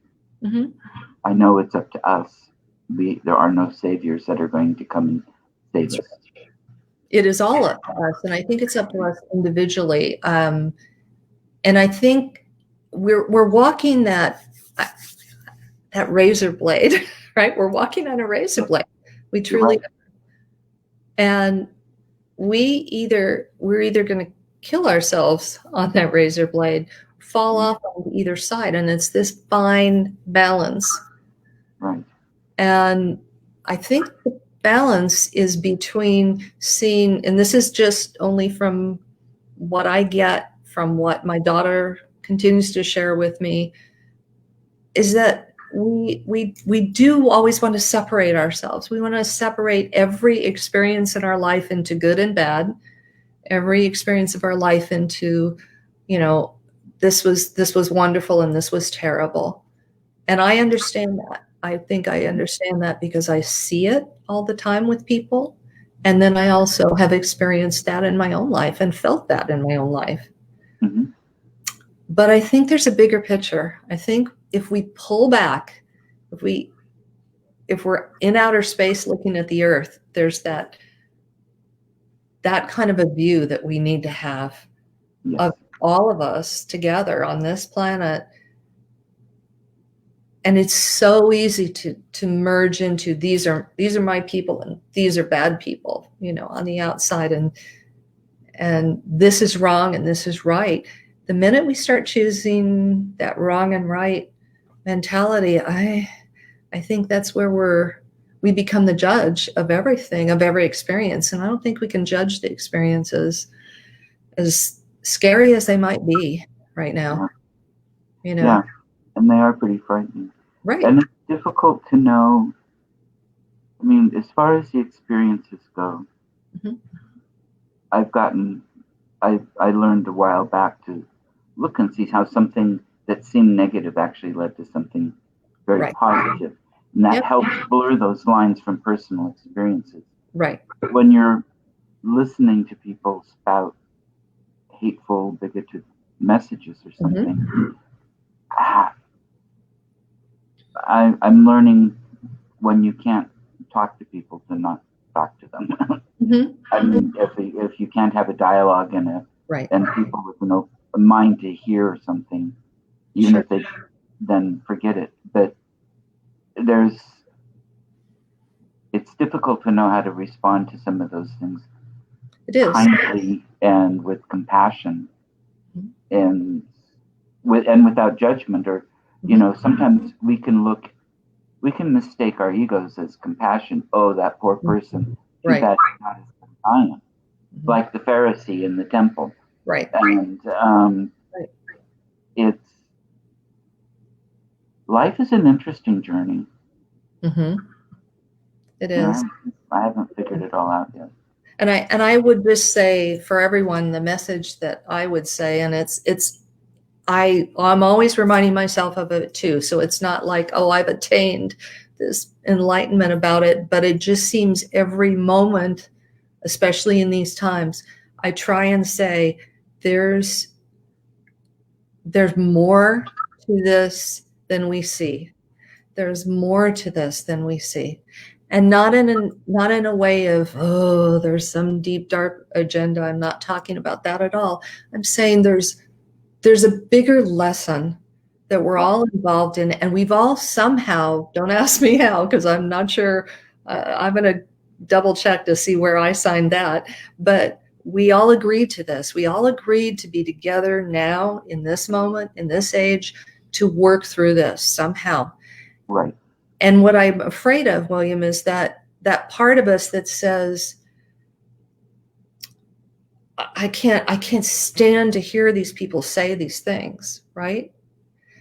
S1: I know it's up to us. There are no saviors that are going to come and save us.
S2: It is all up to us, and I think it's up to us individually. And I think we're walking that razor blade, right? We're walking on a razor blade. We truly are. And we're either going to kill ourselves on that razor blade, fall off on either side, and it's this fine balance.
S1: Right.
S2: And I think the balance is between seeing, and this is just only from what I get from what my daughter continues to share with me, is that we do always want to separate ourselves. We want to separate every experience in our life into good and bad, every experience of our life into, this was wonderful and this was terrible. And I understand that. I think I understand that because I see it all the time with people. And then I also have experienced that in my own life and felt that in my own life. But I think there's a bigger picture. I think if we pull back, if we're in outer space looking at the earth, there's that kind of a view that we need to have of all of us together on this planet. And it's so easy to merge into these are my people and these are bad people, on the outside, and this is wrong and this is right. The minute we start choosing that wrong and right mentality, I think that's where we become the judge of everything, of every experience. And I don't think we can judge the experiences as scary as they might be right now.
S1: Yeah, and they are pretty frightening.
S2: Right.
S1: And it's difficult to know. I mean, as far as the experiences go, I learned a while back to look and see how something that seemed negative actually led to something very positive. And that helps blur those lines from personal experiences.
S2: Right.
S1: But when you're listening to people spout hateful, bigoted messages or something, I'm learning when you can't talk to people to not talk to them. I mean, if you can't have a dialogue and people with a mind to hear something, even if they then forget it. But it's difficult to know how to respond to some of those things.
S2: It is.
S1: Kindly and with compassion, and without judgment, or sometimes we can mistake our egos as compassion. Oh, that poor person. Too bad he's not as good as I am. Like the Pharisee in the temple.
S2: Right.
S1: And life is an interesting journey.
S2: It is.
S1: I haven't figured it all out yet.
S2: And I would just say for everyone, the message that I would say, and I'm always reminding myself of it too. So it's not like, oh, I've attained this enlightenment about it, but it just seems every moment, especially in these times, I try and say there's more to this than we see. There's more to this than we see. And not in a way of, oh, there's some deep, dark agenda. I'm not talking about that at all. I'm saying there's a bigger lesson that we're all involved in, and we've all somehow, don't ask me how, because I'm not sure, I'm going to double check to see where I signed that, but we all agreed to this. We all agreed to be together now in this moment, in this age, to work through this somehow.
S1: Right.
S2: And what I'm afraid of, William, is that part of us that says, I can't stand to hear these people say these things, right?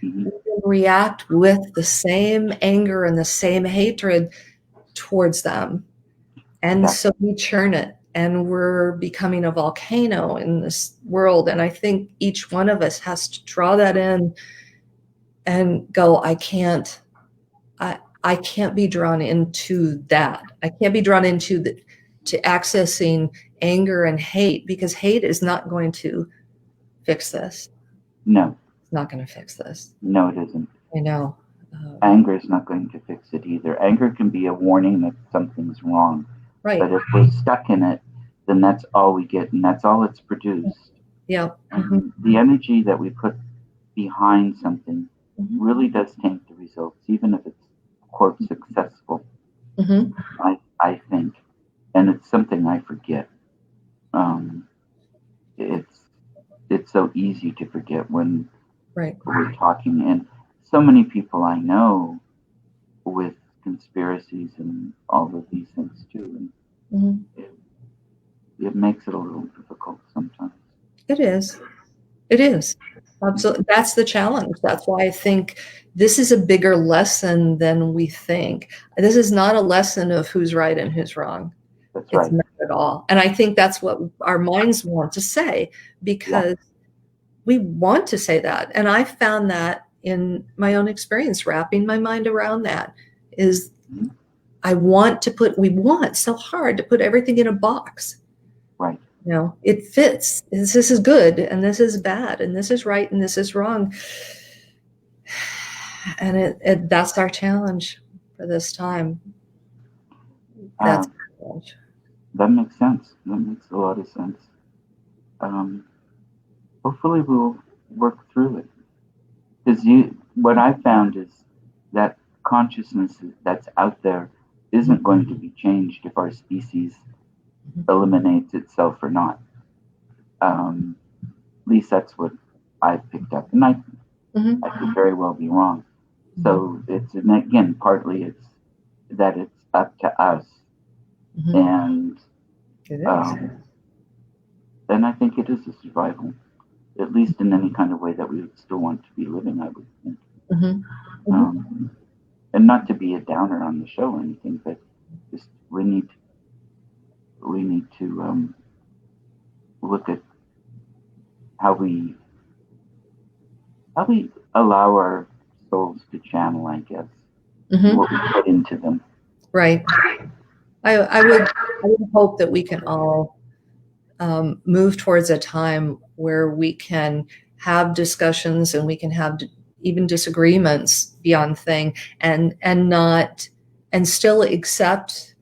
S1: Mm-hmm.
S2: We react with the same anger and the same hatred towards them. And so we churn it, and we're becoming a volcano in this world. And I think each one of us has to draw that in and go, I can't be drawn into that. I can't be drawn into to accessing anger and hate, because hate is not going to fix this.
S1: No.
S2: It's not going to fix this.
S1: No, it isn't.
S2: I know.
S1: Anger is not going to fix it either. Anger can be a warning that something's wrong.
S2: Right.
S1: But if we're stuck in it, then that's all we get, and that's all it's produced.
S2: Yeah.
S1: Mm-hmm. The energy that we put behind something really does taint the results, even if it's, quote, successful. I think. And it's something I forget. It's so easy to forget when we're talking. And so many people I know with conspiracies and all of these things too. And it makes it a little difficult sometimes.
S2: It is. It is. Absolutely. That's the challenge. That's why I think this is a bigger lesson than we think. This is not a lesson of who's right and who's wrong.
S1: That's right.
S2: It's not at all. And I think that's what our minds want to say, because we want to say that. And I found that in my own experience, wrapping my mind around that is we want so hard to put everything in a box.
S1: Right.
S2: You know, it fits. This is good, and this is bad, and this is right, and this is wrong. And that's our challenge for this time. That's our challenge.
S1: That makes sense. That makes a lot of sense. Hopefully we'll work through it. Because what I found is that consciousness that's out there isn't going to be changed if our species eliminates itself or not. At least that's what I've picked up, and I could very well be wrong. So again, partly it's that it's up to us, and then I think it is a survival, at least in any kind of way that we would still want to be living, I would think. And not to be a downer on the show or anything, but just we need to look at how we allow our souls to channel, I guess, what we put into them.
S2: Right. I would hope that we can all move towards a time where we can have discussions and we can have even disagreements beyond thing, and still accept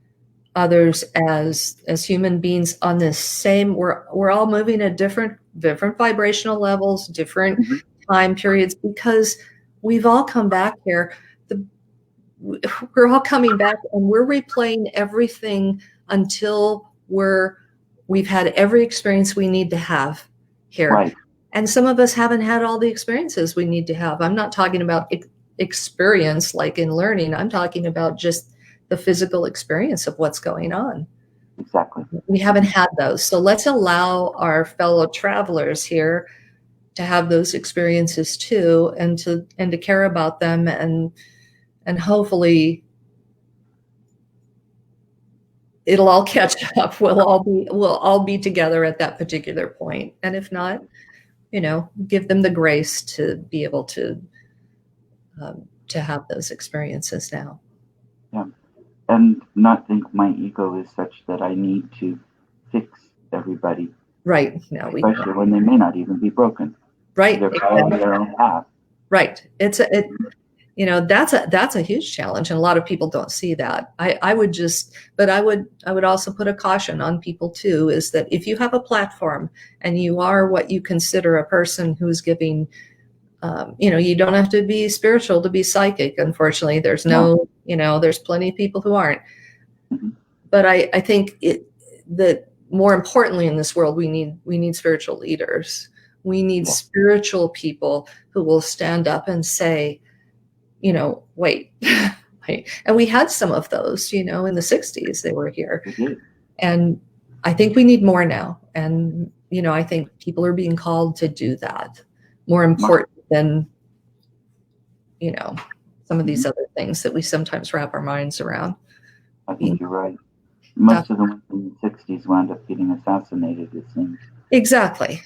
S2: others as human beings on this same. We're all moving at different vibrational levels, different time periods, because we've all come back here. We're all coming back, and we're replaying everything until we've had every experience we need to have here.
S1: Right.
S2: And some of us haven't had all the experiences we need to have. I'm not talking about experience like in learning. I'm talking about just the physical experience of what's going on.
S1: Exactly.
S2: We haven't had those. So let's allow our fellow travelers here to have those experiences too, and to care about them, and hopefully it'll all catch up. We'll all be together at that particular point. And if not, give them the grace to be able to have those experiences now.
S1: Yeah. And not think my ego is such that I need to fix everybody.
S2: Right. No,
S1: especially when they may not even be broken.
S2: Right.
S1: They're following their own path.
S2: Right. That's a huge challenge, and a lot of people don't see that. I would also put a caution on people too, is that if you have a platform and you are what you consider a person who's giving, you don't have to be spiritual to be psychic. Unfortunately, there's there's plenty of people who aren't. But I think that more importantly in this world, we need spiritual leaders. We need
S1: Yeah.
S2: spiritual people who will stand up and say, wait. And we had some of those, in the 60s, they were here.
S1: We did.
S2: And I think we need more now. And, I think people are being called to do that. More important than, some of these other things that we sometimes wrap our minds around.
S1: I think you're right. Most of the ones in the 60s wound up getting assassinated, it seems.
S2: Exactly.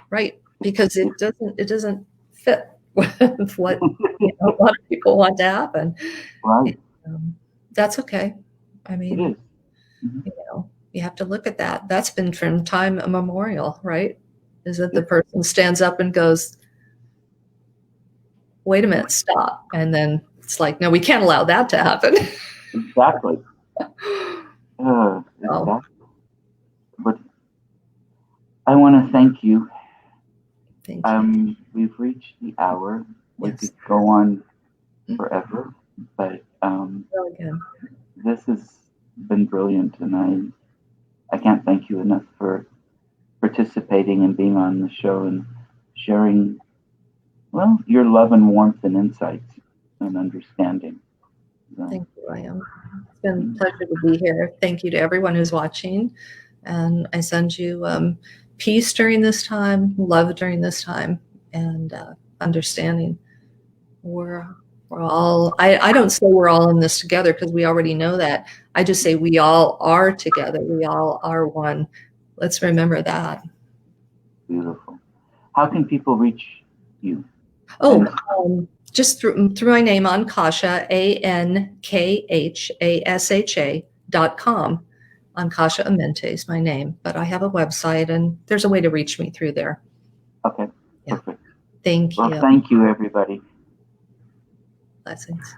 S2: Right. Because it doesn't fit with what a lot of people want to happen.
S1: Right.
S2: And, that's okay. I mean,
S1: it is.
S2: You have to look at that. That's been from time immemorial, right? Is that the person stands up and goes, wait a minute, stop. And then it's like, no, we can't allow that to happen.
S1: Exactly. Exactly. But I want to thank you.
S2: Thank you.
S1: We've reached the hour. We
S2: Yes.
S1: could go on forever, but
S2: Really good.
S1: this has been brilliant, and I can't thank you enough for participating and being on the show and sharing, well, your love and warmth and insights and understanding. So,
S2: thank you, William. It's been a pleasure to be here. Thank you to everyone who's watching. And I send you peace during this time, love during this time, and understanding. We're all, I don't say we're all in this together because we already know that. I just say we all are together. We all are one. Let's remember that.
S1: Beautiful. How can people reach you?
S2: Just through my name, Ankhasha, ANKHASHA.com. Ankhasha Amenti is my name, but I have a website and there's a way to reach me through there.
S1: Okay, perfect.
S2: Thank you.
S1: Well, thank you, everybody.
S2: Blessings.